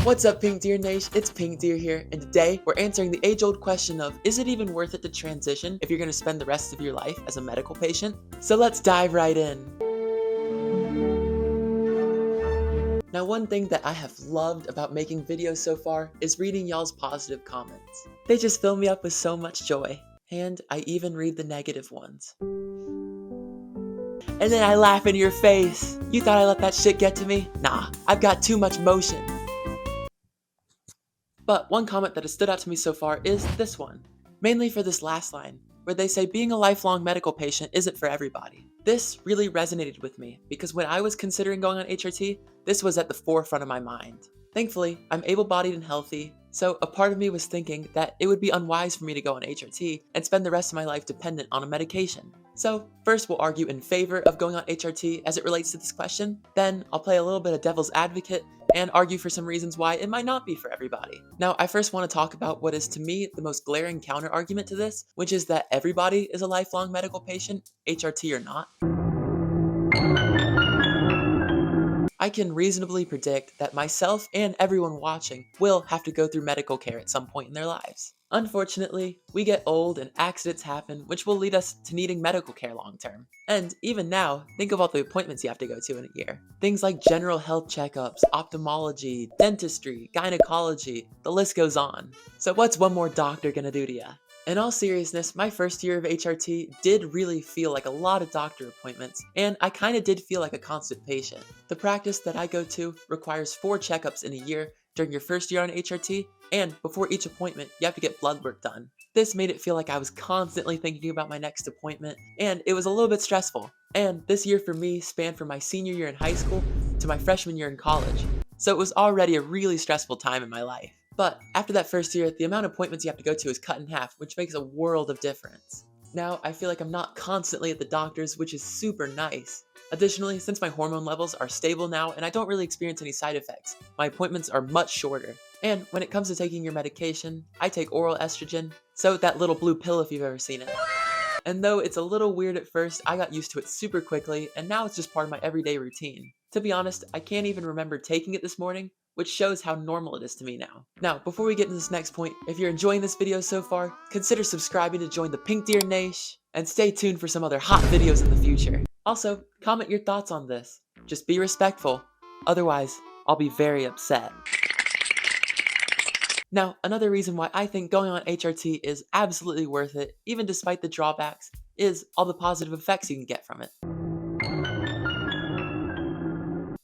What's up, Pink Deer Nation? It's Pink Deer here, and today we're answering the age-old question of, is it even worth it to transition if you're going to spend the rest of your life as a medical patient? So let's dive right in. Now, one thing that I have loved about making videos so far is reading y'all's positive comments. They just fill me up with so much joy, and I even read the negative ones. And then I laugh in your face. You thought I let that shit get to me? Nah, I've got too much motion. But one comment that has stood out to me so far is this one, mainly for this last line, where they say being a lifelong medical patient isn't for everybody. This really resonated with me because when I was considering going on HRT, this was at the forefront of my mind. Thankfully, I'm able-bodied and healthy, so a part of me was thinking that it would be unwise for me to go on HRT and spend the rest of my life dependent on a medication. So first we'll argue in favor of going on HRT as it relates to this question, then I'll play a little bit of devil's advocate and argue for some reasons why it might not be for everybody. Now, I first want to talk about what is to me the most glaring counter-argument to this, which is that everybody is a lifelong medical patient, HRT or not. I can reasonably predict that myself and everyone watching will have to go through medical care at some point in their lives. Unfortunately, we get old and accidents happen, which will lead us to needing medical care long term. And even now, think of all the appointments you have to go to in a year. Things like general health checkups, ophthalmology, dentistry, gynecology, the list goes on. So what's one more doctor gonna do to ya? In all seriousness, my first year of HRT did really feel like a lot of doctor appointments, and I kinda did feel like a constant patient. The practice that I go to requires 4 checkups in a year during your first year on HRT, and before each appointment, you have to get blood work done. This made it feel like I was constantly thinking about my next appointment, and it was a little bit stressful. And this year for me spanned from my senior year in high school to my freshman year in college, so it was already a really stressful time in my life. But after that first year, the amount of appointments you have to go to is cut in half, which makes a world of difference. Now, I feel like I'm not constantly at the doctor's, which is super nice. Additionally, since my hormone levels are stable now and I don't really experience any side effects, my appointments are much shorter. And when it comes to taking your medication, I take oral estrogen, so that little blue pill if you've ever seen it. And though it's a little weird at first, I got used to it super quickly, and now it's just part of my everyday routine. To be honest, I can't even remember taking it this morning, which shows how normal it is to me now. Now, before we get into this next point, if you're enjoying this video so far, consider subscribing to join the Pink Deer Nation, and stay tuned for some other hot videos in the future. Also, comment your thoughts on this. Just be respectful, otherwise, I'll be very upset. Now, another reason why I think going on HRT is absolutely worth it, even despite the drawbacks, is all the positive effects you can get from it.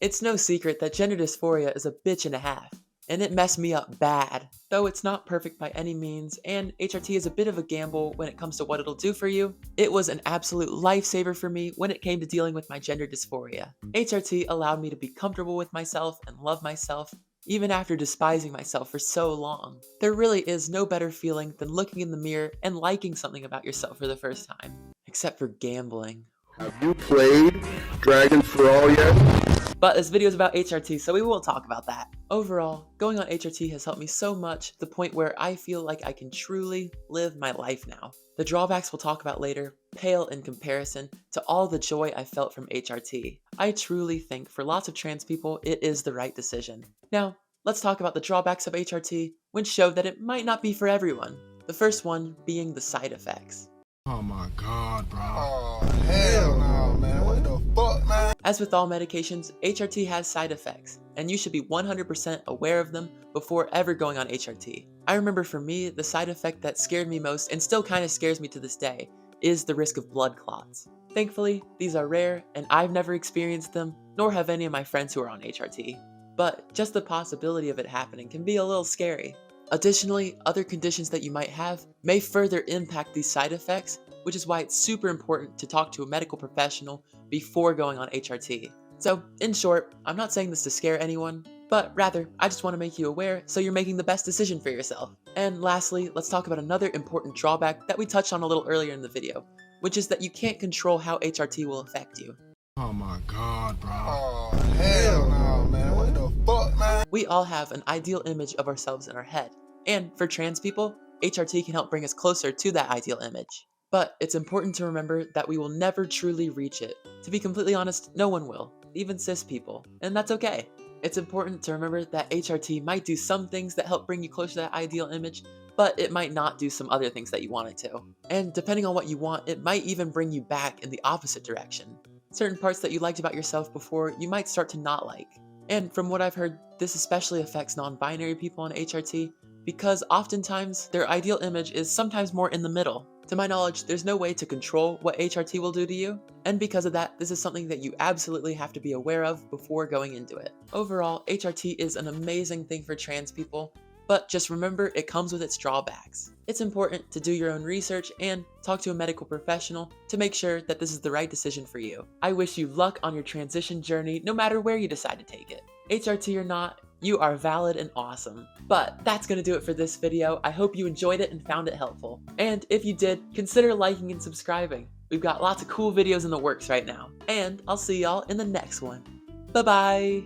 It's no secret that gender dysphoria is a bitch and a half, and it messed me up bad. Though it's not perfect by any means, and HRT is a bit of a gamble when it comes to what it'll do for you, it was an absolute lifesaver for me when it came to dealing with my gender dysphoria. HRT allowed me to be comfortable with myself and love myself, even after despising myself for so long. There really is no better feeling than looking in the mirror and liking something about yourself for the first time. Except for gambling. Have you played Dragon for All yet? But this video is about HRT, so we won't talk about that. Overall, going on HRT has helped me so much to the point where I feel like I can truly live my life now. The drawbacks we'll talk about later pale in comparison to all the joy I felt from HRT. I truly think for lots of trans people, it is the right decision. Now, let's talk about the drawbacks of HRT, which show that it might not be for everyone. The first one being the side effects. Oh my god, bro. Oh, hell no, man. What the fuck, man? As with all medications, HRT has side effects, and you should be 100% aware of them before ever going on HRT. I remember for me, the side effect that scared me most, and still kind of scares me to this day, is the risk of blood clots. Thankfully, these are rare, and I've never experienced them, nor have any of my friends who are on HRT. But just the possibility of it happening can be a little scary. Additionally, other conditions that you might have may further impact these side effects, which is why it's super important to talk to a medical professional before going on HRT. So, in short, I'm not saying this to scare anyone, but rather, I just want to make you aware so you're making the best decision for yourself. And lastly, let's talk about another important drawback that we touched on a little earlier in the video, which is that you can't control how HRT will affect you. Oh my god, bro. Oh, hell no, man. What the fuck, man? We all have an ideal image of ourselves in our head, and for trans people, HRT can help bring us closer to that ideal image. But it's important to remember that we will never truly reach it. To be completely honest, no one will, even cis people, and that's okay. It's important to remember that HRT might do some things that help bring you closer to that ideal image, but it might not do some other things that you want it to. And depending on what you want, it might even bring you back in the opposite direction. Certain parts that you liked about yourself before, you might start to not like. And from what I've heard, this especially affects non-binary people on HRT because oftentimes their ideal image is sometimes more in the middle. To my knowledge, there's no way to control what HRT will do to you, and because of that, this is something that you absolutely have to be aware of before going into it. Overall, HRT is an amazing thing for trans people, but just remember it comes with its drawbacks. It's important to do your own research and talk to a medical professional to make sure that this is the right decision for you. I wish you luck on your transition journey no matter where you decide to take it. HRT or not, you are valid and awesome. But that's gonna do it for this video. I hope you enjoyed it and found it helpful. And if you did, consider liking and subscribing. We've got lots of cool videos in the works right now. And I'll see y'all in the next one. Bye-bye!